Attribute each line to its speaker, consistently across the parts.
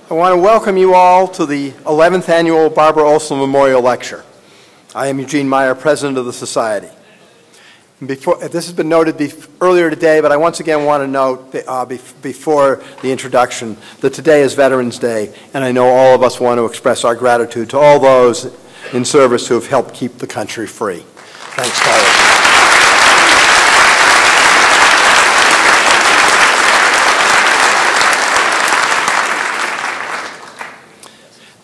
Speaker 1: I want to welcome you all to the 11th Annual Barbara Olson Memorial Lecture. I am Eugene Meyer, President of the Society. This has been noted earlier today, but I once again want to note before the introduction that today is Veterans Day, and I know all of us want to express our gratitude to all those in service who have helped keep the country free. Thanks, Tyler.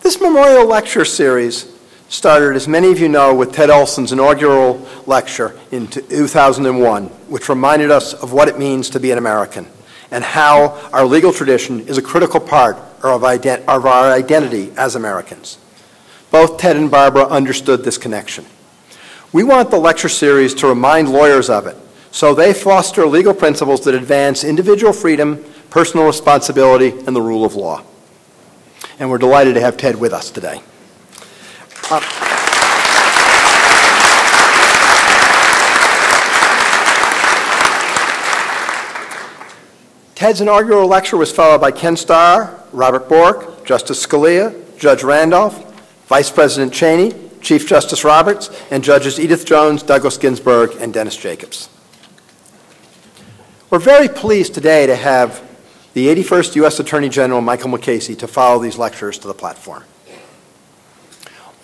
Speaker 1: This memorial lecture series started, as many of you know, with Ted Olson's inaugural lecture in 2001, which reminded us of what it means to be an American and how our legal tradition is a critical part of our identity as Americans. Both Ted and Barbara understood this connection. We want the lecture series to remind lawyers of it, so they foster legal principles that advance individual freedom, personal responsibility, and the rule of law. And we're delighted to have Ted with us today. Ted's inaugural lecture was followed by Ken Starr, Robert Bork, Justice Scalia, Judge Randolph, Vice President Cheney, Chief Justice Roberts, and Judges Edith Jones, Douglas Ginsburg, and Dennis Jacobs. We're very pleased today to have the 81st U.S. Attorney General, Michael Mukasey, to follow these lectures to the platform.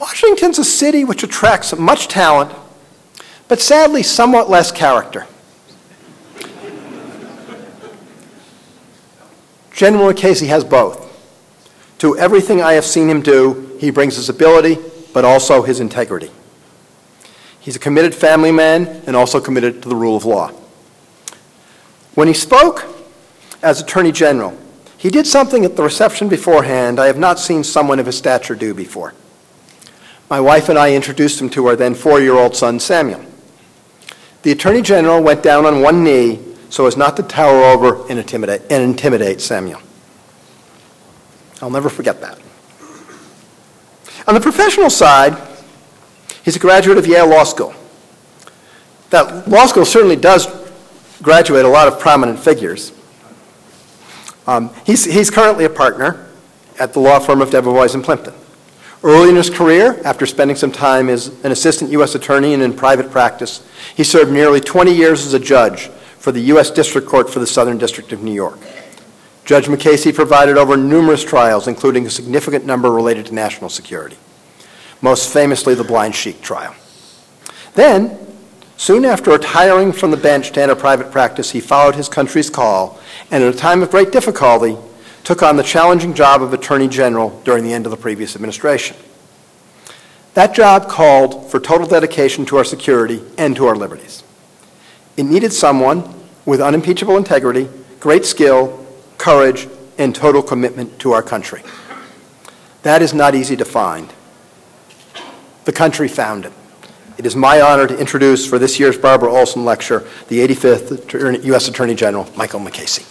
Speaker 1: Washington's a city which attracts much talent, but sadly somewhat less character. General Mukasey has both. To everything I have seen him do, he brings his ability, but also his integrity. He's a committed family man and also committed to the rule of law. When he spoke as Attorney General, he did something at the reception beforehand I have not seen someone of his stature do before. My wife and I introduced him to our then 4-year-old son, Samuel. The Attorney General went down on one knee so as not to tower over and intimidate Samuel. I'll never forget that. On the professional side, he's a graduate of Yale Law School. That law school certainly does graduate a lot of prominent figures. He's currently a partner at the law firm of Debevoise and Plimpton. Early in his career, after spending some time as an assistant U.S. attorney and in private practice, he served nearly 20 years as a judge for the U.S. District Court for the Southern District of New York. Judge Mukasey presided over numerous trials, including a significant number related to national security, most famously the Blind Sheik trial. Then, soon after retiring from the bench to enter private practice, he followed his country's call and at a time of great difficulty, took on the challenging job of Attorney General during the end of the previous administration. That job called for total dedication to our security and to our liberties. It needed someone with unimpeachable integrity, great skill, courage, and total commitment to our country. That is not easy to find. The country found it. It is my honor to introduce for this year's Barbara Olson Lecture the 85th U.S. Attorney General, Michael Mukasey.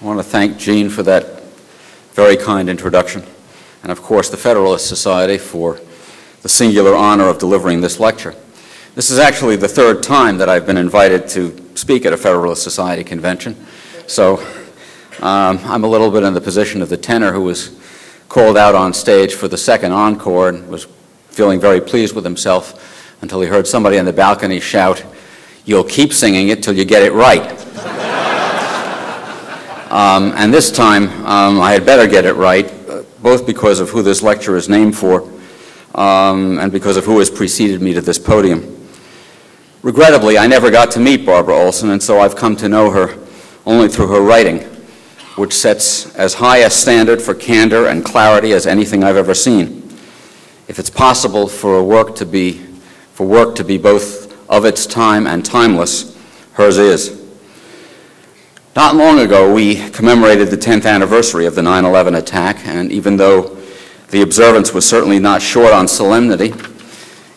Speaker 2: I want to thank Gene for that very kind introduction, and of course the Federalist Society for the singular honor of delivering this lecture. This is actually the third time that I've been invited to speak at a Federalist Society convention, so I'm a little bit in the position of the tenor who was called out on stage for the second encore and was feeling very pleased with himself until he heard somebody on the balcony shout, "You'll keep singing it till you get it right." And this time, I had better get it right, both because of who this lecture is named for and because of who has preceded me to this podium. Regrettably, I never got to meet Barbara Olson, and so I've come to know her only through her writing, which sets as high a standard for candor and clarity as anything I've ever seen. If it's possible for work to be both of its time and timeless, hers is. Not long ago, we commemorated the 10th anniversary of the 9/11 attack, and even though the observance was certainly not short on solemnity,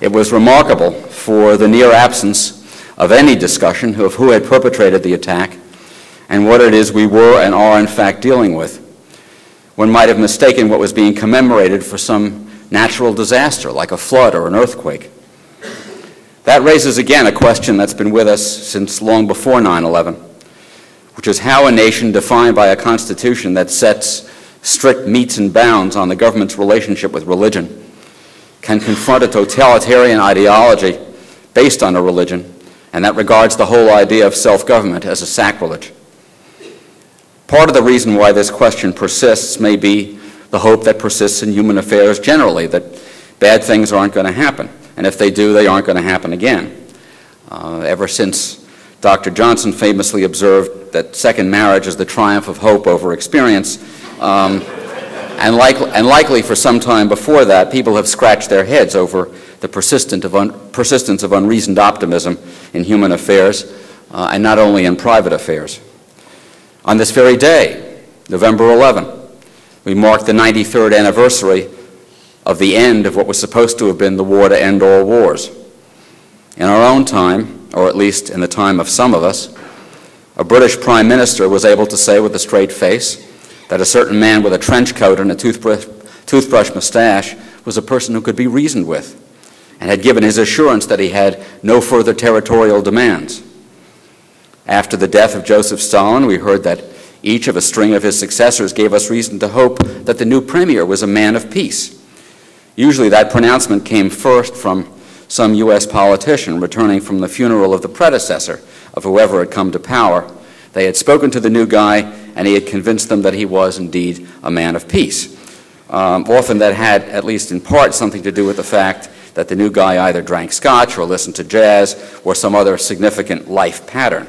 Speaker 2: it was remarkable for the near absence of any discussion of who had perpetrated the attack and what it is we were and are in fact dealing with. One might have mistaken what was being commemorated for some natural disaster like a flood or an earthquake. That raises again a question that's been with us since long before 9/11, which is how a nation defined by a constitution that sets strict metes and bounds on the government's relationship with religion can confront a totalitarian ideology based on a religion and that regards the whole idea of self-government as a sacrilege. Part of the reason why this question persists may be the hope that persists in human affairs generally, that bad things aren't going to happen, and if they do, they aren't going to happen again. Ever since Dr. Johnson famously observed that second marriage is the triumph of hope over experience, and likely for some time before that, people have scratched their heads over the persistence of unreasoned optimism in human affairs, and not only in private affairs. On this very day, November 11, we marked the 93rd anniversary of the end of what was supposed to have been the war to end all wars. In our own time, or at least in the time of some of us, a British Prime Minister was able to say with a straight face that a certain man with a trench coat and a toothbrush mustache was a person who could be reasoned with, and had given his assurance that he had no further territorial demands. After the death of Joseph Stalin, we heard that each of a string of his successors gave us reason to hope that the new premier was a man of peace. Usually that pronouncement came first from some U.S. politician returning from the funeral of the predecessor of whoever had come to power. They had spoken to the new guy, and he had convinced them that he was indeed a man of peace. Often that had, at least in part, something to do with the fact that the new guy either drank scotch or listened to jazz or some other significant life pattern.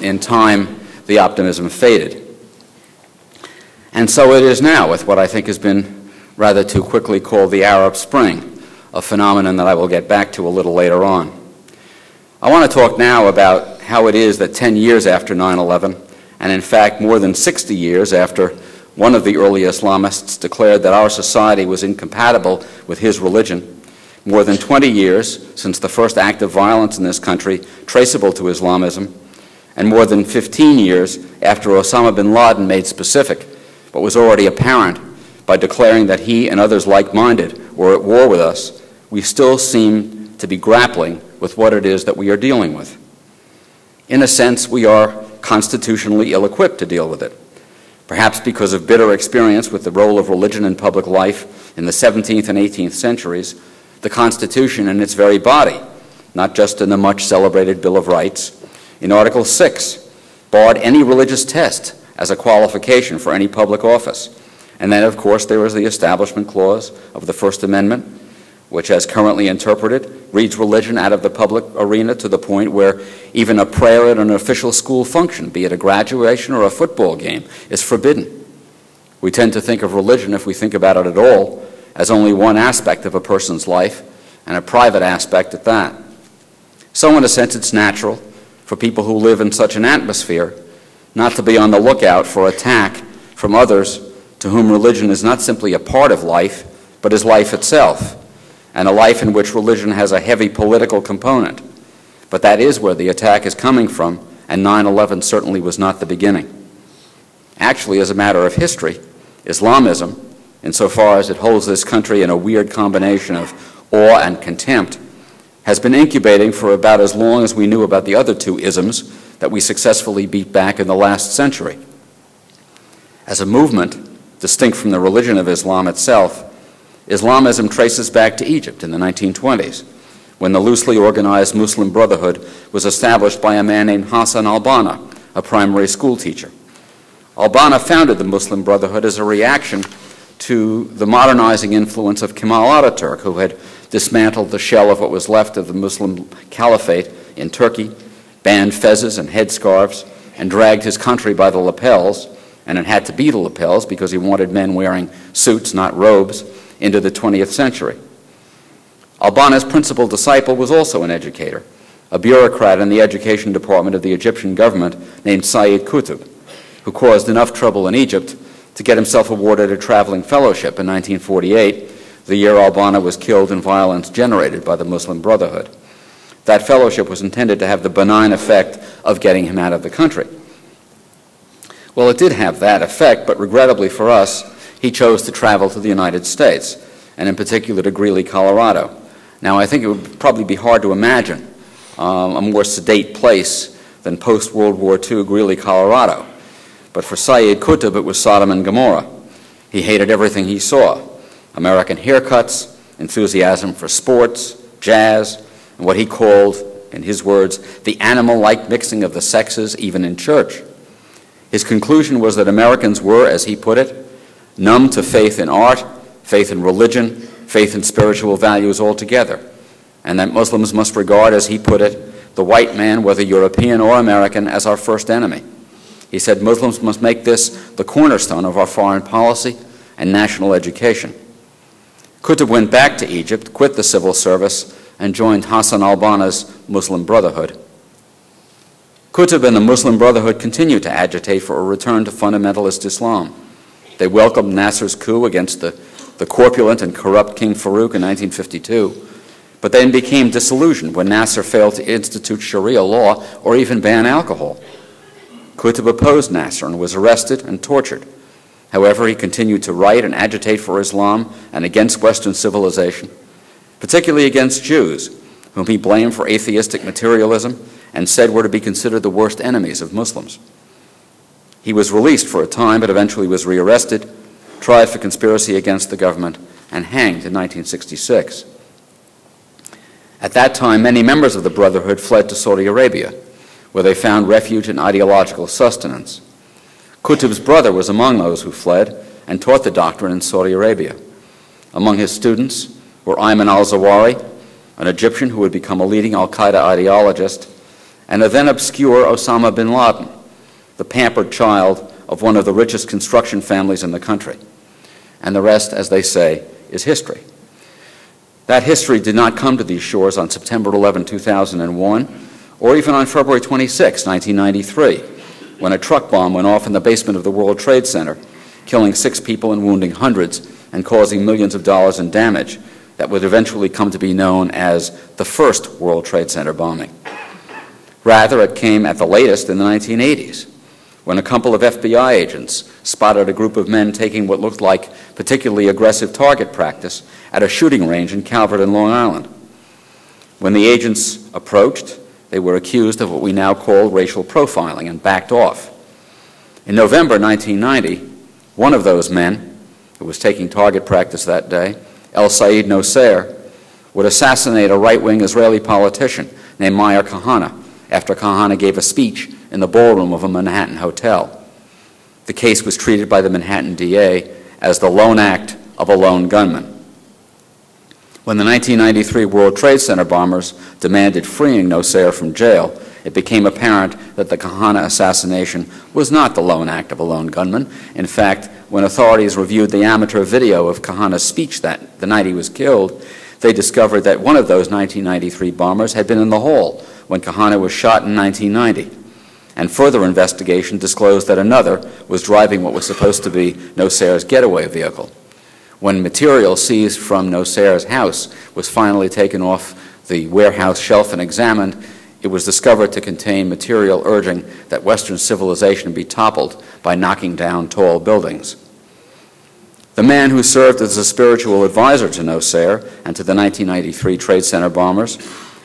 Speaker 2: In time, the optimism faded. And so it is now with what I think has been rather too quickly called the Arab Spring, a phenomenon that I will get back to a little later on. I want to talk now about how it is that 10 years after 9/11, and in fact more than 60 years after one of the early Islamists declared that our society was incompatible with his religion, more than 20 years since the first act of violence in this country traceable to Islamism, and more than 15 years after Osama bin Laden made specific what was already apparent by declaring that he and others like-minded were at war with us, we still seem to be grappling with what it is that we are dealing with. In a sense, we are constitutionally ill-equipped to deal with it, perhaps because of bitter experience with the role of religion in public life in the 17th and 18th centuries. The Constitution in its very body, not just in the much-celebrated Bill of Rights, in Article 6, barred any religious test as a qualification for any public office. And then, of course, there was the Establishment Clause of the First Amendment, which, as currently interpreted, reads religion out of the public arena to the point where even a prayer at an official school function, be it a graduation or a football game, is forbidden. We tend to think of religion, if we think about it at all, as only one aspect of a person's life, and a private aspect at that. So in a sense, it's natural for people who live in such an atmosphere not to be on the lookout for attack from others to whom religion is not simply a part of life, but is life itself, and a life in which religion has a heavy political component. But that is where the attack is coming from, and 9/11 certainly was not the beginning. Actually, as a matter of history, Islamism, insofar as it holds this country in a weird combination of awe and contempt, has been incubating for about as long as we knew about the other two isms that we successfully beat back in the last century. As a movement, distinct from the religion of Islam itself, Islamism traces back to Egypt in the 1920s, when the loosely organized Muslim Brotherhood was established by a man named Hassan al-Banna, a primary school teacher. Al-Banna founded the Muslim Brotherhood as a reaction to the modernizing influence of Kemal Ataturk, who had dismantled the shell of what was left of the Muslim Caliphate in Turkey, banned fezzes and headscarves, and dragged his country by the lapels, and it had to be the lapels because he wanted men wearing suits, not robes, into the 20th century. Al-Banna's principal disciple was also an educator, a bureaucrat in the education department of the Egyptian government named Sayyid Qutb, who caused enough trouble in Egypt to get himself awarded a traveling fellowship in 1948, the year Al-Banna was killed in violence generated by the Muslim Brotherhood. That fellowship was intended to have the benign effect of getting him out of the country. Well, it did have that effect, but regrettably for us, he chose to travel to the United States, and in particular to Greeley, Colorado. Now, I think it would probably be hard to imagine a more sedate place than post-World War II Greeley, Colorado. But for Syed Qutb, it was Sodom and Gomorrah. He hated everything he saw: American haircuts, enthusiasm for sports, jazz, and what he called, in his words, the animal-like mixing of the sexes, even in church. His conclusion was that Americans were, as he put it, numb to faith in art, faith in religion, faith in spiritual values altogether, and that Muslims must regard, as he put it, the white man, whether European or American, as our first enemy. He said Muslims must make this the cornerstone of our foreign policy and national education. Qutb went back to Egypt, quit the civil service, and joined Hassan al-Banna's Muslim Brotherhood. Qutb and the Muslim Brotherhood continued to agitate for a return to fundamentalist Islam. They welcomed Nasser's coup against the corpulent and corrupt King Farouk in 1952, but then became disillusioned when Nasser failed to institute Sharia law or even ban alcohol. Qutb opposed Nasser and was arrested and tortured. However, he continued to write and agitate for Islam and against Western civilization, particularly against Jews, whom he blamed for atheistic materialism and said were to be considered the worst enemies of Muslims. He was released for a time, but eventually was rearrested, tried for conspiracy against the government, and hanged in 1966. At that time, many members of the Brotherhood fled to Saudi Arabia, where they found refuge and ideological sustenance. Qutb's brother was among those who fled and taught the doctrine in Saudi Arabia. Among his students were Ayman al-Zawahiri, an Egyptian who would become a leading al-Qaeda ideologist, and a then obscure Osama bin Laden, the pampered child of one of the richest construction families in the country. And the rest, as they say, is history. That history did not come to these shores on September 11, 2001, or even on February 26, 1993, when a truck bomb went off in the basement of the World Trade Center, killing 6 people and wounding hundreds and causing millions of dollars in damage that would eventually come to be known as the first World Trade Center bombing. Rather, it came at the latest in the 1980s, when a couple of FBI agents spotted a group of men taking what looked like particularly aggressive target practice at a shooting range in Calverton, Long Island. When the agents approached, they were accused of what we now call racial profiling and backed off. In November 1990, one of those men, who was taking target practice that day, El Said Nosser, would assassinate a right-wing Israeli politician named Meyer after Kahana gave a speech in the ballroom of a Manhattan hotel. The case was treated by the Manhattan DA as the lone act of a lone gunman. When the 1993 World Trade Center bombers demanded freeing Nosser from jail, it became apparent that the Kahana assassination was not the lone act of a lone gunman. In fact, when authorities reviewed the amateur video of Kahana's speech the night he was killed, they discovered that one of those 1993 bombers had been in the hall when Kahana was shot in 1990. And further investigation disclosed that another was driving what was supposed to be Nosser's getaway vehicle. When material seized from Nosser's house was finally taken off the warehouse shelf and examined, it was discovered to contain material urging that Western civilization be toppled by knocking down tall buildings. The man who served as a spiritual advisor to Nosser and to the 1993 Trade Center bombers,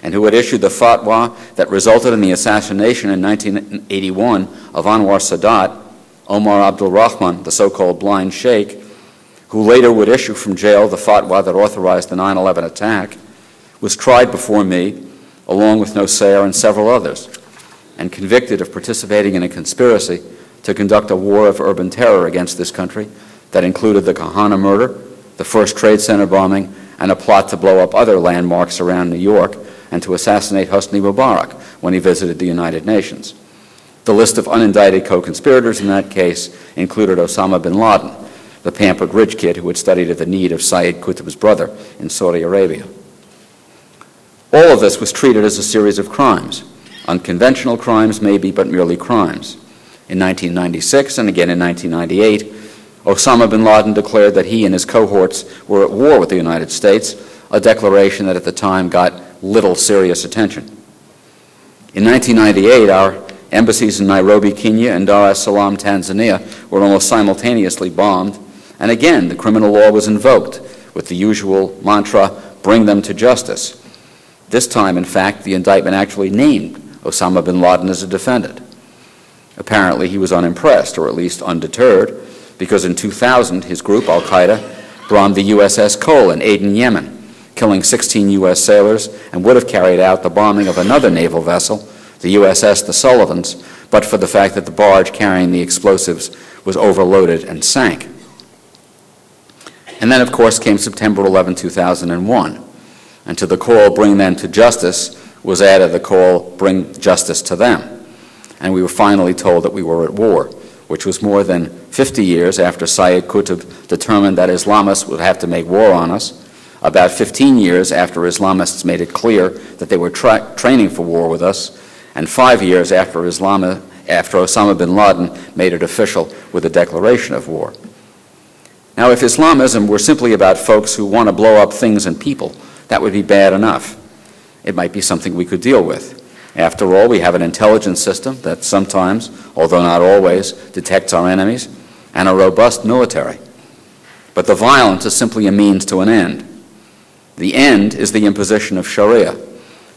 Speaker 2: and who had issued the fatwa that resulted in the assassination in 1981 of Anwar Sadat, Omar Abdul Rahman, the so-called blind sheikh, who later would issue from jail the fatwa that authorized the 9/11 attack, was tried before me, along with Nosser and several others, and convicted of participating in a conspiracy to conduct a war of urban terror against this country that included the Kahana murder, the first Trade Center bombing, and a plot to blow up other landmarks around New York and to assassinate Hosni Mubarak when he visited the United Nations. The list of unindicted co-conspirators in that case included Osama bin Laden, the pampered rich kid who had studied at the need of Syed Qutb's brother in Saudi Arabia. All of this was treated as a series of crimes. Unconventional crimes maybe, but merely crimes. In 1996 and again in 1998, Osama bin Laden declared that he and his cohorts were at war with the United States, a declaration that at the time got little serious attention. In 1998, our embassies in Nairobi, Kenya, and Dar es Salaam, Tanzania, were almost simultaneously bombed, and again the criminal law was invoked with the usual mantra, bring them to justice. This time, in fact, the indictment actually named Osama bin Laden as a defendant. Apparently, he was unimpressed, or at least undeterred, because in 2000, his group, Al-Qaeda, bombed the USS Cole in Aden, Yemen, killing 16 U.S. sailors, and would have carried out the bombing of another naval vessel, the USS the Sullivans, but for the fact that the barge carrying the explosives was overloaded and sank. And then, of course, came September 11, 2001, and to the call, bring them to justice, was added the call, bring justice to them. And we were finally told that we were at war, which was more than 50 years after Sayyid Qutb determined that Islamists would have to make war on us, about 15 years after Islamists made it clear that they were training for war with us, and 5 years after Osama bin Laden made it official with a declaration of war. Now, if Islamism were simply about folks who want to blow up things and people, that would be bad enough. It might be something we could deal with. After all, we have an intelligence system that sometimes, although not always, detects our enemies, and a robust military. But the violence is simply a means to an end. The end is the imposition of Sharia,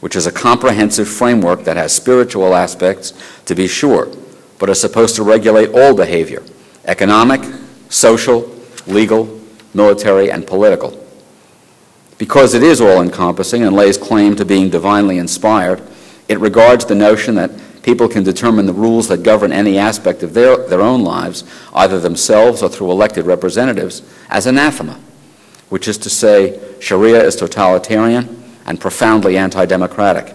Speaker 2: which is a comprehensive framework that has spiritual aspects, to be sure, but is supposed to regulate all behavior, economic, social, legal, military, and political. Because it is all-encompassing and lays claim to being divinely inspired, it regards the notion that people can determine the rules that govern any aspect of their own lives, either themselves or through elected representatives, as anathema, which is to say, Sharia is totalitarian and profoundly anti-democratic.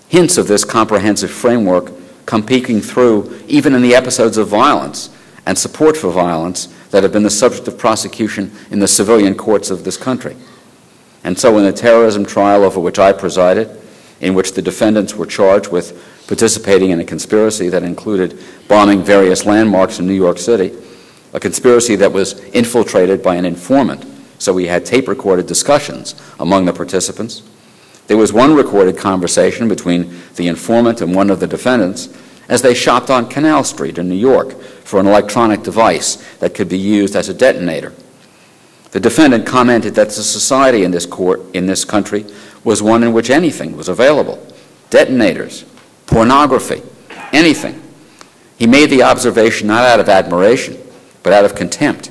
Speaker 2: Hints of this comprehensive framework come peeking through even in the episodes of violence and support for violence that have been the subject of prosecution in the civilian courts of this country. And so in the terrorism trial over which I presided, in which the defendants were charged with participating in a conspiracy that included bombing various landmarks in New York City, a conspiracy that was infiltrated by an informant, so we had tape-recorded discussions among the participants. There was one recorded conversation between the informant and one of the defendants as they shopped on Canal Street in New York for an electronic device that could be used as a detonator. The defendant commented that the society in this country was one in which anything was available. Detonators, pornography, anything. He made the observation not out of admiration, but out of contempt,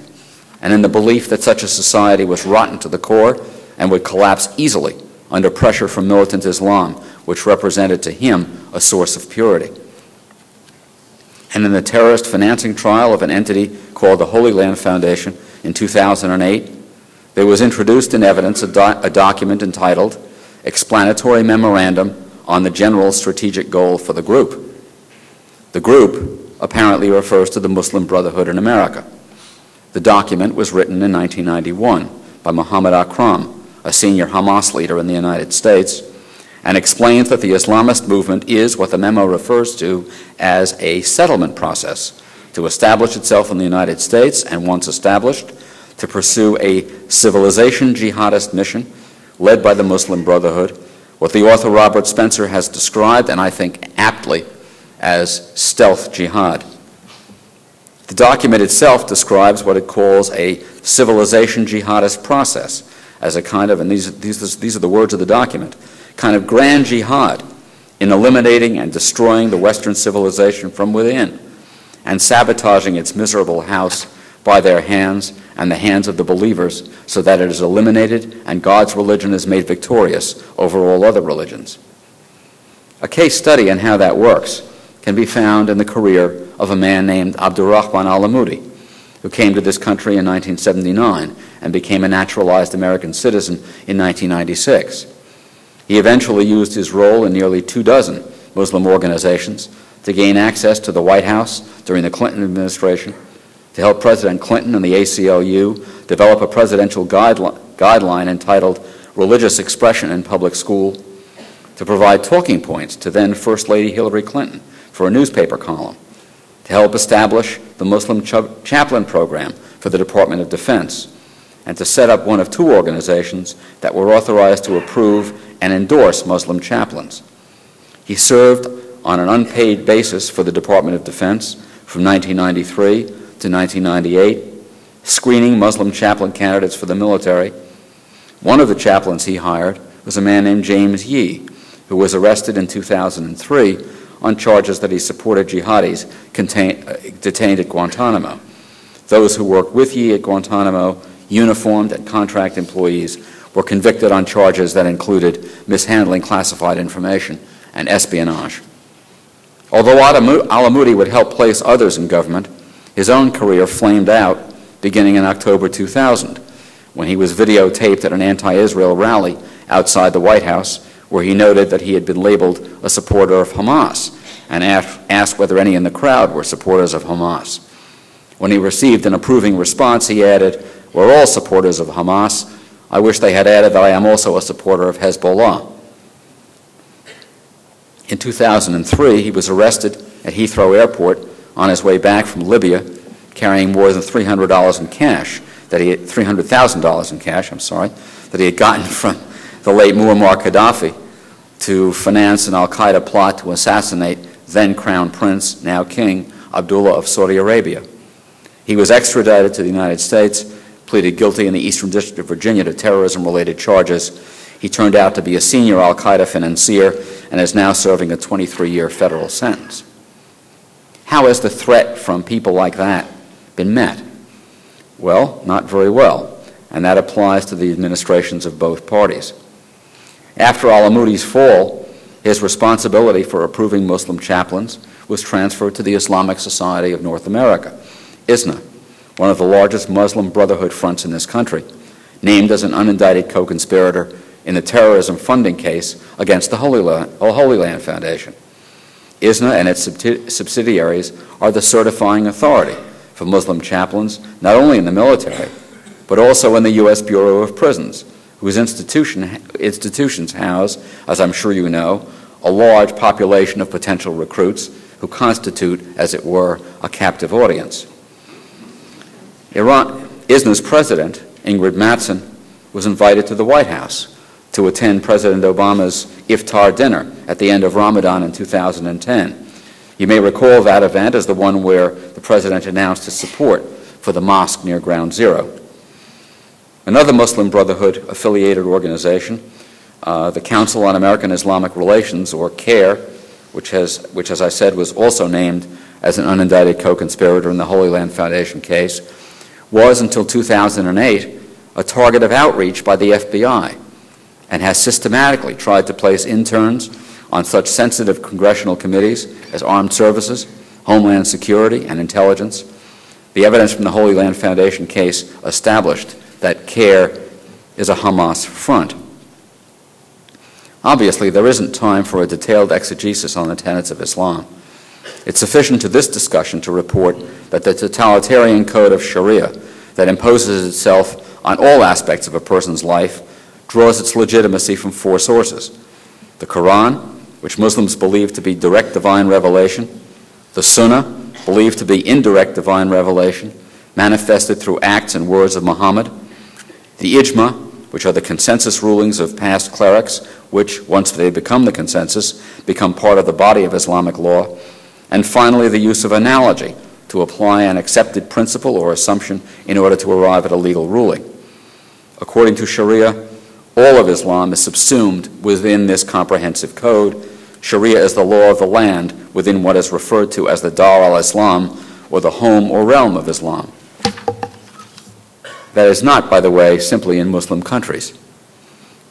Speaker 2: and in the belief that such a society was rotten to the core and would collapse easily under pressure from militant Islam, which represented to him a source of purity. And in the terrorist financing trial of an entity called the Holy Land Foundation in 2008, there was introduced in evidence a document entitled Explanatory Memorandum on the General Strategic Goal for the Group. The group apparently refers to the Muslim Brotherhood in America. The document was written in 1991 by Muhammad Akram, a senior Hamas leader in the United States, and explains that the Islamist movement is what the memo refers to as a settlement process to establish itself in the United States, and once established, to pursue a civilization jihadist mission led by the Muslim Brotherhood, what the author Robert Spencer has described, and I think aptly, as stealth jihad. The document itself describes what it calls a civilization jihadist process as a kind of, and these are the words of the document, kind of grand jihad in eliminating and destroying the Western civilization from within and sabotaging its miserable house by their hands and the hands of the believers so that it is eliminated and God's religion is made victorious over all other religions. A case study on how that works can be found in the career of a man named Abdurrahman al-Amoudi, who came to this country in 1979 and became a naturalized American citizen in 1996. He eventually used his role in nearly 24 Muslim organizations to gain access to the White House during the Clinton administration, to help President Clinton and the ACLU develop a presidential guideline entitled Religious Expression in Public School, to provide talking points to then First Lady Hillary Clinton for a newspaper column, to help establish the Muslim chaplain program for the Department of Defense, and to set up one of two organizations that were authorized to approve and endorse Muslim chaplains. He served on an unpaid basis for the Department of Defense from 1993 to 1998, screening Muslim chaplain candidates for the military. One of the chaplains he hired was a man named James Yee, who was arrested in 2003 on charges that he supported jihadis detained at Guantanamo. Those who worked with Yee at Guantanamo, uniformed and contract employees, were convicted on charges that included mishandling classified information and espionage. Although Al-Amoudi would help place others in government, his own career flamed out beginning in October 2000, when he was videotaped at an anti-Israel rally outside the White House, where he noted that he had been labeled a supporter of Hamas and asked whether any in the crowd were supporters of Hamas. When he received an approving response, he added, "We're all supporters of Hamas. I wish they had added that I am also a supporter of Hezbollah." In 2003, he was arrested at Heathrow Airport on his way back from Libya, carrying more than $300,000 in cash that he had gotten from the late Muammar Gaddafi to finance an al-Qaeda plot to assassinate then Crown Prince, now King, Abdullah of Saudi Arabia. He was extradited to the United States, pleaded guilty in the Eastern District of Virginia to terrorism-related charges. He turned out to be a senior al-Qaeda financier and is now serving a 23-year federal sentence. How has the threat from people like that been met? Well, not very well, and that applies to the administrations of both parties. After Al-Amoudi's fall, his responsibility for approving Muslim chaplains was transferred to the Islamic Society of North America, ISNA, one of the largest Muslim Brotherhood fronts in this country, named as an unindicted co-conspirator in the terrorism funding case against the Holy Land Foundation. ISNA and its subsidiaries are the certifying authority for Muslim chaplains, not only in the military, but also in the U.S. Bureau of Prisons, whose institutions house, as I'm sure you know, a large population of potential recruits who constitute, as it were, a captive audience. ISNA's president, Ingrid Mattson, was invited to the White House to attend President Obama's iftar dinner at the end of Ramadan in 2010. You may recall that event as the one where the president announced his support for the mosque near Ground Zero. Another Muslim Brotherhood-affiliated organization, the Council on American Islamic Relations, or CAIR, which, as I said, was also named as an unindicted co-conspirator in the Holy Land Foundation case, was until 2008 a target of outreach by the FBI and has systematically tried to place interns on such sensitive congressional committees as Armed Services, Homeland Security, and Intelligence. The evidence from the Holy Land Foundation case established that CAIR is a Hamas front. Obviously, there isn't time for a detailed exegesis on the tenets of Islam. It's sufficient to this discussion to report that the totalitarian code of Sharia that imposes itself on all aspects of a person's life draws its legitimacy from four sources: the Quran, which Muslims believe to be direct divine revelation; the Sunnah, believed to be indirect divine revelation, manifested through acts and words of Muhammad; the Ijma, which are the consensus rulings of past clerics, which, once they become the consensus, become part of the body of Islamic law; and finally, the use of analogy to apply an accepted principle or assumption in order to arrive at a legal ruling. According to Sharia, all of Islam is subsumed within this comprehensive code. Sharia is the law of the land within what is referred to as the Dar al-Islam, or the home or realm of Islam. That is not, by the way, simply in Muslim countries.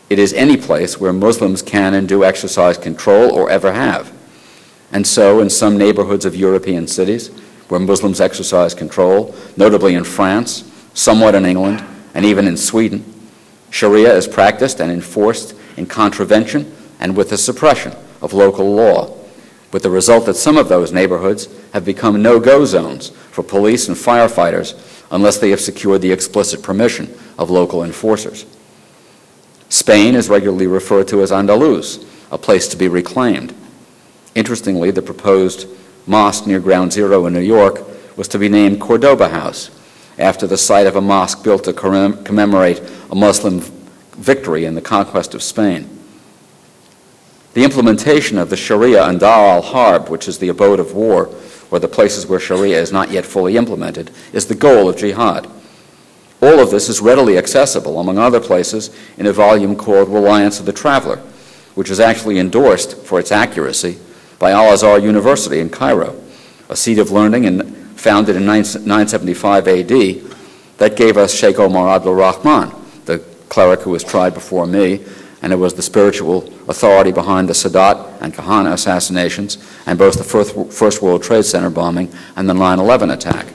Speaker 2: It is any place where Muslims can and do exercise control or ever have. And so, in some neighborhoods of European cities where Muslims exercise control, notably in France, somewhat in England, and even in Sweden, Sharia is practiced and enforced in contravention and with the suppression of local law, with the result that some of those neighborhoods have become no-go zones for police and firefighters unless they have secured the explicit permission of local enforcers. Spain is regularly referred to as Andalus, a place to be reclaimed. Interestingly, the proposed mosque near Ground Zero in New York was to be named Cordoba House, after the site of a mosque built to commemorate a Muslim victory in the conquest of Spain. The implementation of the Sharia in Dar al-Harb, which is the abode of war, or the places where Sharia is not yet fully implemented, is the goal of jihad. All of this is readily accessible, among other places, in a volume called Reliance of the Traveler, which is actually endorsed for its accuracy by Al-Azhar University in Cairo, a seat of learning founded in 975 AD that gave us Sheikh Omar Abdul Rahman, the cleric who was tried before me, and it was the spiritual authority behind the Sadat and Kahana assassinations and both the First World Trade Center bombing and the 9/11 attack.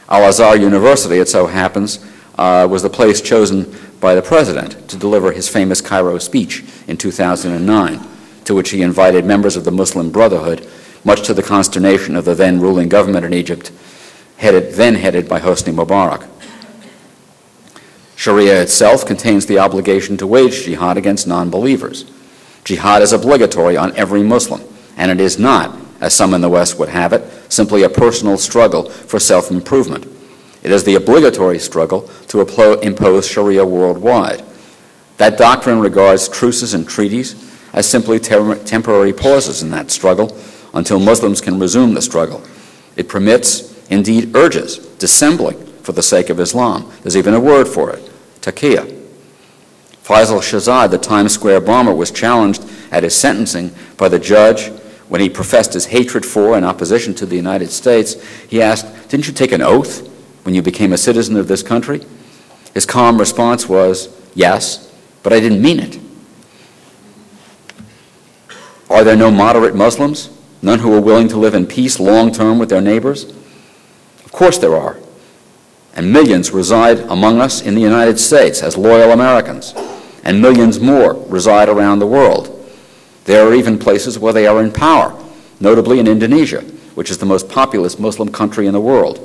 Speaker 2: Al-Azhar University, it so happens, was the place chosen by the president to deliver his famous Cairo speech in 2009, to which he invited members of the Muslim Brotherhood, much to the consternation of the then ruling government in Egypt, then headed by Hosni Mubarak. Sharia itself contains the obligation to wage jihad against non-believers. Jihad is obligatory on every Muslim, and it is not, as some in the West would have it, simply a personal struggle for self-improvement. It is the obligatory struggle to impose Sharia worldwide. That doctrine regards truces and treaties as simply temporary pauses in that struggle until Muslims can resume the struggle. It permits, indeed urges, dissembling for the sake of Islam. There's even a word for it, taqiyya. Faisal Shahzad, the Times Square bomber, was challenged at his sentencing by the judge when he professed his hatred for and opposition to the United States. He asked, "Didn't you take an oath when you became a citizen of this country?" His calm response was, "Yes, but I didn't mean it." Are there no moderate Muslims? None who are willing to live in peace long-term with their neighbors? Of course there are. And millions reside among us in the United States as loyal Americans, and millions more reside around the world. There are even places where they are in power, notably in Indonesia, which is the most populous Muslim country in the world.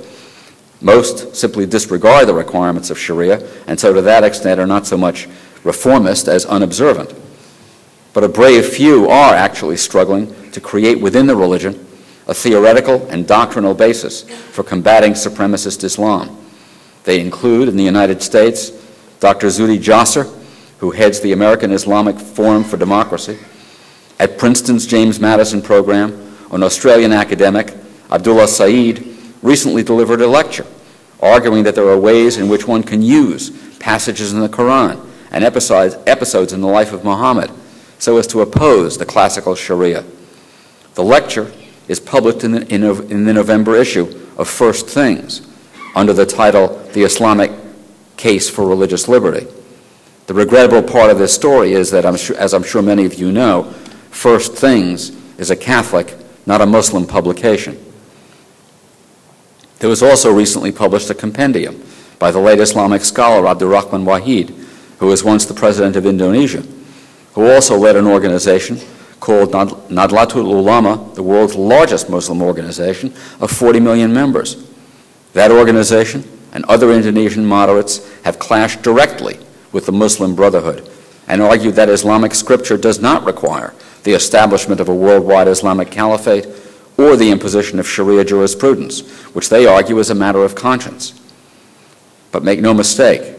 Speaker 2: Most simply disregard the requirements of Sharia, and so to that extent are not so much reformist as unobservant. But a brave few are actually struggling to create within the religion a theoretical and doctrinal basis for combating supremacist Islam. They include, in the United States, Dr. Zuhdi Jasser, who heads the American Islamic Forum for Democracy. At Princeton's James Madison program, an Australian academic, Abdullah Saeed, recently delivered a lecture arguing that there are ways in which one can use passages in the Quran and episodes in the life of Muhammad so as to oppose the classical Sharia. The lecture is published in the November issue of First Things under the title, The Islamic Case for Religious Liberty. The regrettable part of this story is that, as I'm sure many of you know, First Things is a Catholic, not a Muslim publication. There was also recently published a compendium by the late Islamic scholar Abdurrahman Wahid, who was once the president of Indonesia, who also led an organization called Nahdlatul Ulama, the world's largest Muslim organization of 40 million members. That organization and other Indonesian moderates have clashed directly with the Muslim Brotherhood and argued that Islamic scripture does not require the establishment of a worldwide Islamic caliphate or the imposition of Sharia jurisprudence, which they argue is a matter of conscience. But make no mistake,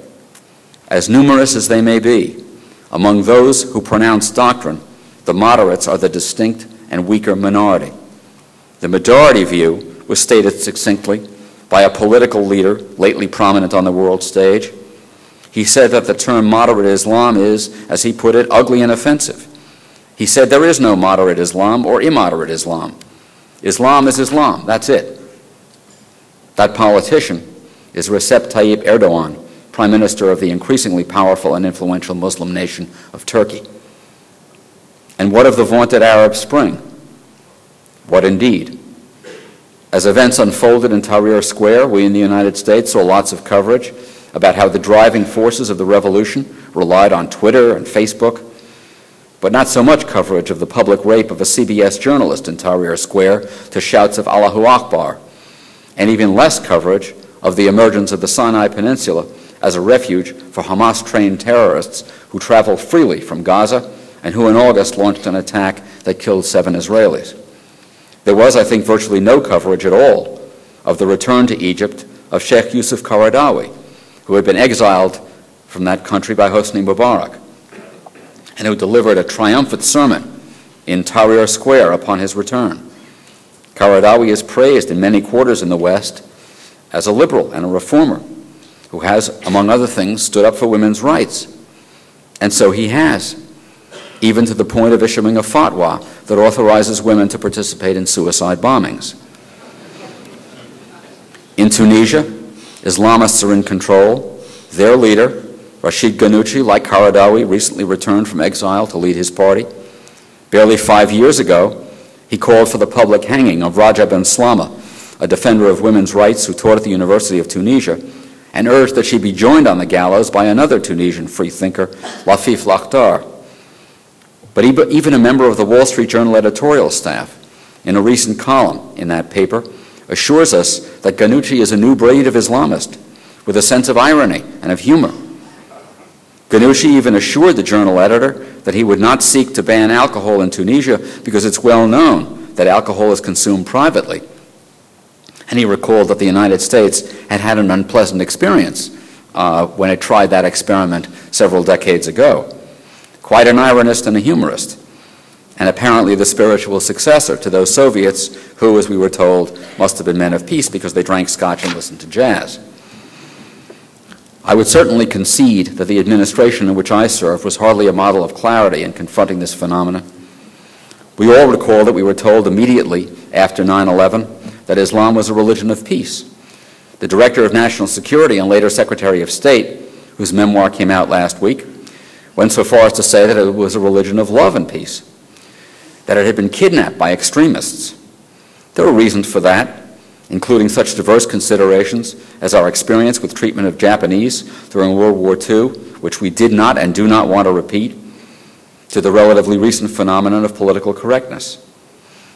Speaker 2: as numerous as they may be, among those who pronounce doctrine, the moderates are the distinct and weaker minority. The majority view was stated succinctly by a political leader lately prominent on the world stage. He said that the term moderate Islam is, as he put it, ugly and offensive. He said there is no moderate Islam or immoderate Islam. Islam is Islam, that's it. That politician is Recep Tayyip Erdogan, Prime Minister of the increasingly powerful and influential Muslim nation of Turkey. And what of the vaunted Arab Spring? What indeed? As events unfolded in Tahrir Square, we in the United States saw lots of coverage about how the driving forces of the revolution relied on Twitter and Facebook, but not so much coverage of the public rape of a CBS journalist in Tahrir Square to shouts of Allahu Akbar, and even less coverage of the emergence of the Sinai Peninsula as a refuge for Hamas-trained terrorists who travel freely from Gaza and who in August launched an attack that killed 7 Israelis. There was, I think, virtually no coverage at all of the return to Egypt of Sheikh Yusuf Qaradawi, who had been exiled from that country by Hosni Mubarak, and who delivered a triumphant sermon in Tahrir Square upon his return. Qaradawi is praised in many quarters in the West as a liberal and a reformer who has, among other things, stood up for women's rights. And so he has, even to the point of issuing a fatwa that authorizes women to participate in suicide bombings. In Tunisia, Islamists are in control. Their leader, Rashid Ghannouchi, like Qaradawi, recently returned from exile to lead his party. Barely 5 years ago, he called for the public hanging of Raja Ben Slama, a defender of women's rights who taught at the University of Tunisia, and urged that she be joined on the gallows by another Tunisian freethinker, Lafif Lakhdar. But even a member of the Wall Street Journal editorial staff, in a recent column in that paper, assures us that Ghannouchi is a new breed of Islamist, with a sense of irony and of humor. Ghannouchi even assured the journal editor that he would not seek to ban alcohol in Tunisia because it's well known that alcohol is consumed privately. And he recalled that the United States had had an unpleasant experience when it tried that experiment several decades ago. Quite an ironist and a humorist, and apparently the spiritual successor to those Soviets who, as we were told, must have been men of peace because they drank scotch and listened to jazz. I would certainly concede that the administration in which I served was hardly a model of clarity in confronting this phenomenon. We all recall that we were told immediately after 9/11 that Islam was a religion of peace. The Director of National Security and later Secretary of State, whose memoir came out last week, went so far as to say that it was a religion of love and peace, that it had been kidnapped by extremists. There were reasons for that, including such diverse considerations as our experience with treatment of Japanese during World War II, which we did not and do not want to repeat, to the relatively recent phenomenon of political correctness.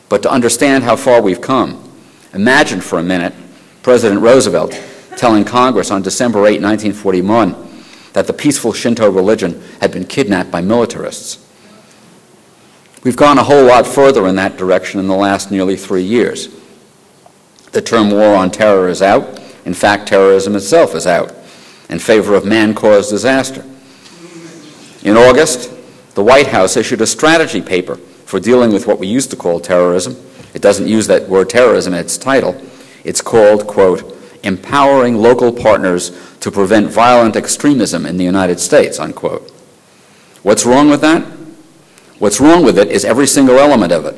Speaker 2: But to understand how far we've come, imagine for a minute President Roosevelt telling Congress on December 8, 1941, that the peaceful Shinto religion had been kidnapped by militarists. We've gone a whole lot further in that direction in the last nearly 3 years. The term war on terror is out. In fact, terrorism itself is out in favor of man-caused disaster. In August, the White House issued a strategy paper for dealing with what we used to call terrorism. It doesn't use that word terrorism in its title. It's called, quote, "Empowering Local Partners to Prevent Violent Extremism in the United States," unquote. What's wrong with that? What's wrong with it is every single element of it.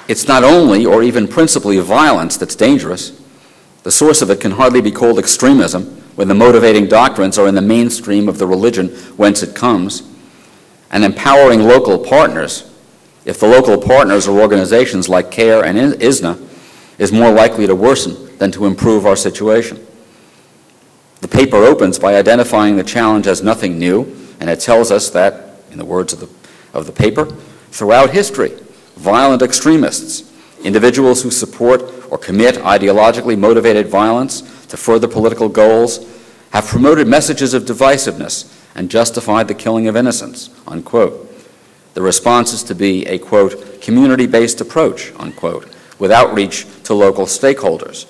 Speaker 2: It's not only or even principally violence that's dangerous. The source of it can hardly be called extremism when the motivating doctrines are in the mainstream of the religion whence it comes. And empowering local partners, if the local partners are organizations like CARE and ISNA, is more likely to worsen than to improve our situation. The paper opens by identifying the challenge as nothing new, and it tells us that, in the words of the paper, throughout history, violent extremists, individuals who support or commit ideologically motivated violence to further political goals, have promoted messages of divisiveness and justified the killing of innocents, unquote. The response is to be a, quote, community-based approach, unquote, with outreach to local stakeholders.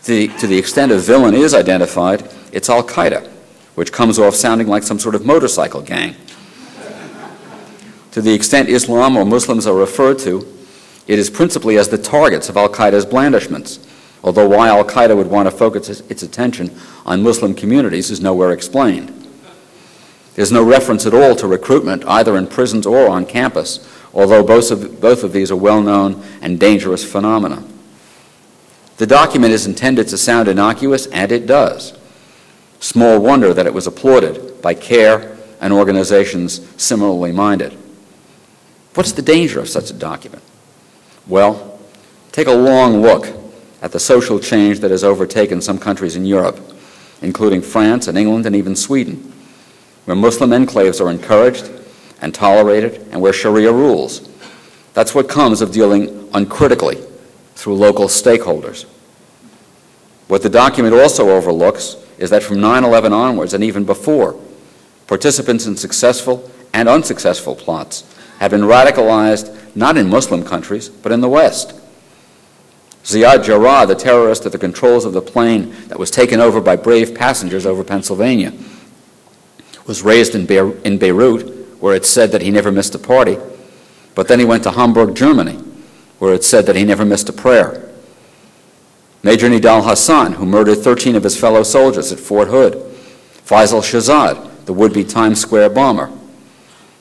Speaker 2: To the extent a villain is identified, it's Al-Qaeda, which comes off sounding like some sort of motorcycle gang. To the extent Islam or Muslims are referred to, it is principally as the targets of Al-Qaeda's blandishments, although why Al-Qaeda would want to focus its attention on Muslim communities is nowhere explained. There's no reference at all to recruitment, either in prisons or on campus, although both of these are well-known and dangerous phenomena. The document is intended to sound innocuous, and it does. Small wonder that it was applauded by CARE and organizations similarly minded. What's the danger of such a document? Well, take a long look at the social change that has overtaken some countries in Europe, including France and England and even Sweden, where Muslim enclaves are encouraged and tolerated and where Sharia rules. That's what comes of dealing uncritically through local stakeholders. What the document also overlooks is that from 9/11 onwards and even before, Participants in successful and unsuccessful plots have been radicalized not in Muslim countries, but in the West. Ziad Jarrah, the terrorist at the controls of the plane that was taken over by brave passengers over Pennsylvania, was raised in Beirut, where it's said that he never missed a party, but then he went to Hamburg, Germany, where it's said that he never missed a prayer. Major Nidal Hassan, who murdered 13 of his fellow soldiers at Fort Hood. Faisal Shahzad, the would-be Times Square bomber.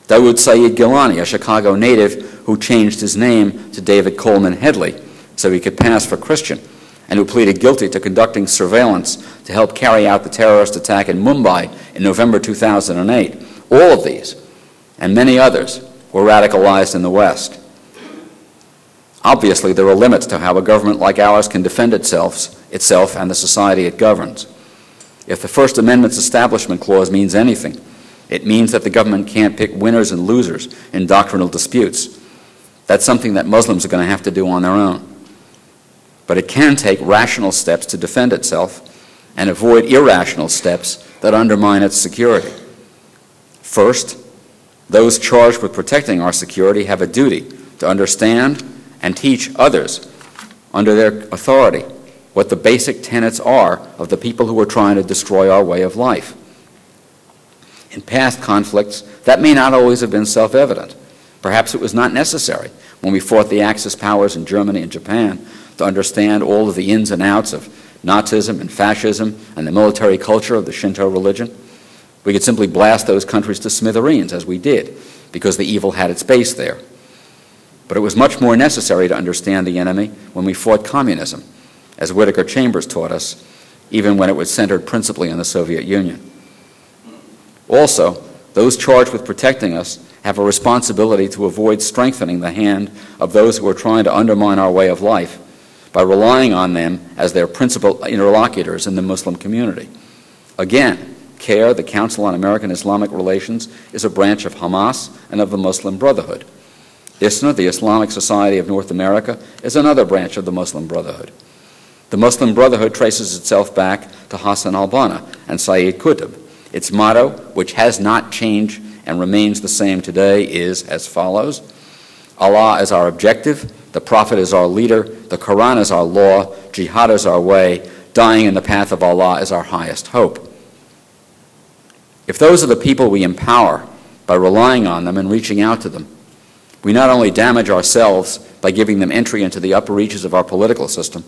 Speaker 2: Dawood Saeed Gilani, a Chicago native who changed his name to David Coleman Headley so he could pass for Christian, and who pleaded guilty to conducting surveillance to help carry out the terrorist attack in Mumbai in November 2008. All of these, and many others, were radicalized in the West. Obviously, there are limits to how a government like ours can defend itself and the society it governs. If the First Amendment's Establishment Clause means anything, it means that the government can't pick winners and losers in doctrinal disputes. That's something that Muslims are going to have to do on their own. But it can take rational steps to defend itself and avoid irrational steps that undermine its security. First, those charged with protecting our security have a duty to understand and teach others under their authority what the basic tenets are of the people who are trying to destroy our way of life. In past conflicts, that may not always have been self-evident. Perhaps it was not necessary when we fought the Axis powers in Germany and Japan to understand all of the ins and outs of Nazism and fascism and the military culture of the Shinto religion. We could simply blast those countries to smithereens, as we did, because the evil had its base there. But it was much more necessary to understand the enemy when we fought communism, as Whittaker Chambers taught us, even when it was centered principally in the Soviet Union. Also, those charged with protecting us have a responsibility to avoid strengthening the hand of those who are trying to undermine our way of life by relying on them as their principal interlocutors in the Muslim community. Again, CARE, the Council on American Islamic Relations, is a branch of Hamas and of the Muslim Brotherhood. ISNA, the Islamic Society of North America, is another branch of the Muslim Brotherhood. The Muslim Brotherhood traces itself back to Hassan al-Banna and Sayyid Qutb. Its motto, which has not changed and remains the same today, is as follows: Allah is our objective, the Prophet is our leader, the Quran is our law, jihad is our way, dying in the path of Allah is our highest hope. If those are the people we empower by relying on them and reaching out to them, we not only damage ourselves by giving them entry into the upper reaches of our political system,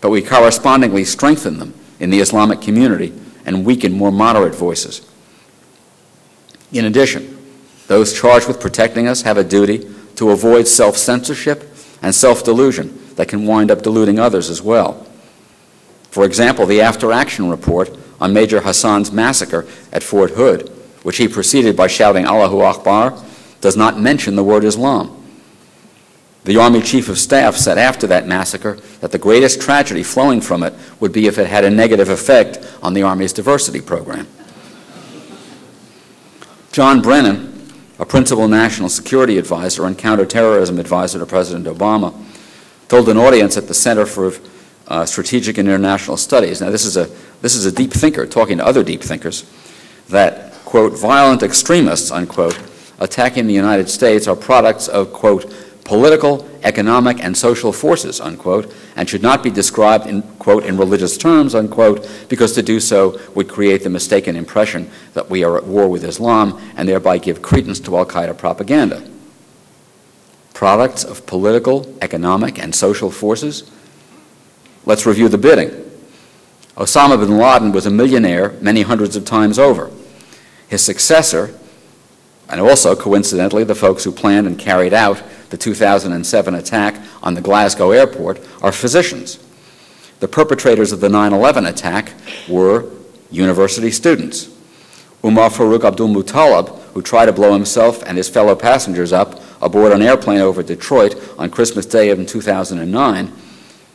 Speaker 2: but we correspondingly strengthen them in the Islamic community and weaken more moderate voices. In addition, those charged with protecting us have a duty to avoid self-censorship and self-delusion that can wind up deluding others as well. For example, the after-action report on Major Hassan's massacre at Fort Hood, which he preceded by shouting Allahu Akbar, does not mention the word Islam. The Army Chief of Staff said after that massacre that the greatest tragedy flowing from it would be if it had a negative effect on the Army's diversity program. John Brennan, a principal national security advisor and counterterrorism advisor to President Obama, told an audience at the Center for Strategic and International Studies, now this is a deep thinker talking to other deep thinkers, that, quote, violent extremists, unquote, attacking the United States are products of, quote, political, economic, and social forces, unquote, and should not be described in, quote, in religious terms, unquote, because to do so would create the mistaken impression that we are at war with Islam and thereby give credence to al-Qaeda propaganda. Products of political, economic, and social forces? Let's review the bidding. Osama bin Laden was a millionaire many hundreds of times over. His successor, and also, coincidentally, the folks who planned and carried out the 2007 attack on the Glasgow airport, are physicians. The perpetrators of the 9/11 attack were university students. Umar Farouk Abdul Muttalib, who tried to blow himself and his fellow passengers up aboard an airplane over Detroit on Christmas Day of 2009,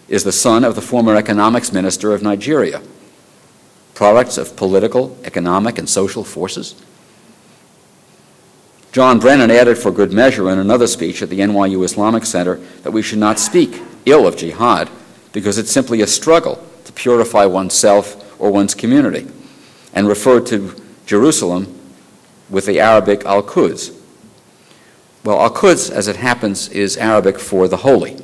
Speaker 2: is the son of the former economics minister of Nigeria. Products of political, economic, and social forces? John Brennan added for good measure in another speech at the NYU Islamic Center that we should not speak ill of jihad because it's simply a struggle to purify oneself or one's community, and referred to Jerusalem with the Arabic al-Quds. Well, al-Quds, as it happens, is Arabic for the holy,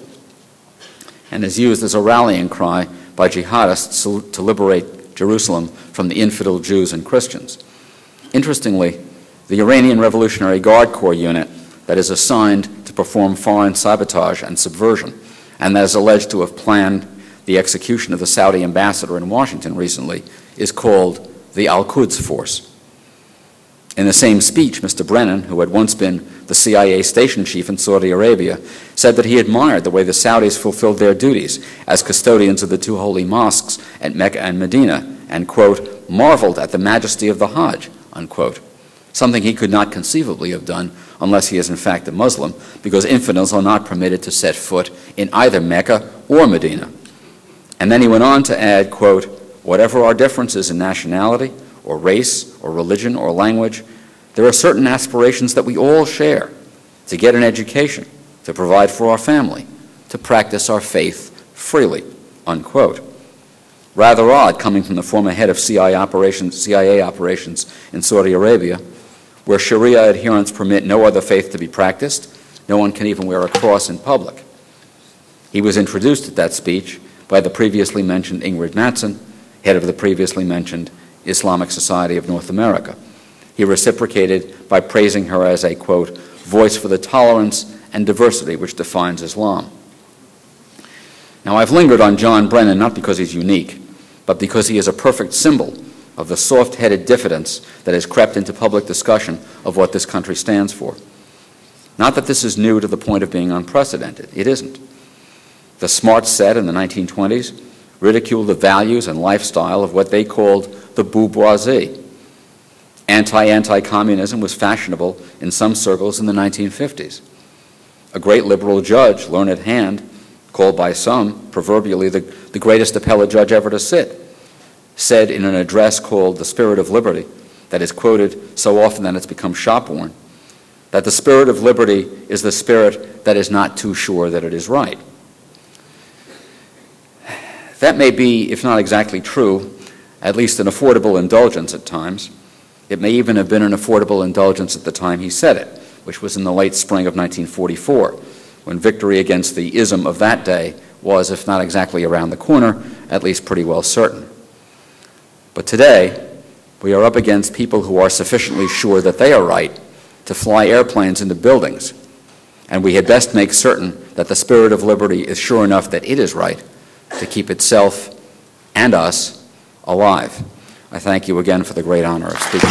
Speaker 2: and is used as a rallying cry by jihadists to liberate Jerusalem from the infidel Jews and Christians. Interestingly, the Iranian Revolutionary Guard Corps unit that is assigned to perform foreign sabotage and subversion, and that is alleged to have planned the execution of the Saudi ambassador in Washington recently, is called the Al-Quds Force. In the same speech, Mr. Brennan, who had once been the CIA station chief in Saudi Arabia, said that he admired the way the Saudis fulfilled their duties as custodians of the two holy mosques at Mecca and Medina, and, quote, marveled at the majesty of the Hajj, unquote, something he could not conceivably have done unless he is in fact a Muslim, because infidels are not permitted to set foot in either Mecca or Medina. And then he went on to add, quote, whatever our differences in nationality or race or religion or language, there are certain aspirations that we all share: to get an education, to provide for our family, to practice our faith freely, unquote. Rather odd coming from the former head of CIA operations in Saudi Arabia, where Sharia adherents permit no other faith to be practiced. No one can even wear a cross in public. He was introduced at that speech by the previously mentioned Ingrid Mattson, head of the previously mentioned Islamic Society of North America. He reciprocated by praising her as a, quote, voice for the tolerance and diversity which defines Islam. Now, I've lingered on John Brennan not because he's unique, but because he is a perfect symbol of the soft-headed diffidence that has crept into public discussion of what this country stands for. Not that this is new to the point of being unprecedented. It isn't. The smart set in the 1920s ridiculed the values and lifestyle of what they called the bourgeoisie. Anti-communism was fashionable in some circles in the 1950s. A great liberal judge, learned hand, called by some proverbially the greatest appellate judge ever to sit, said in an address called The Spirit of Liberty, that is quoted so often that it's become shop-worn, that the spirit of liberty is the spirit that is not too sure that it is right. That may be, if not exactly true, at least an affordable indulgence at times. It may even have been an affordable indulgence at the time he said it, which was in the late spring of 1944, when victory against the ism of that day was, if not exactly around the corner, at least pretty well certain. But today, we are up against people who are sufficiently sure that they are right to fly airplanes into buildings, and we had best make certain that the spirit of liberty is sure enough that it is right to keep itself and us alive. I thank you again for the great honor of speaking.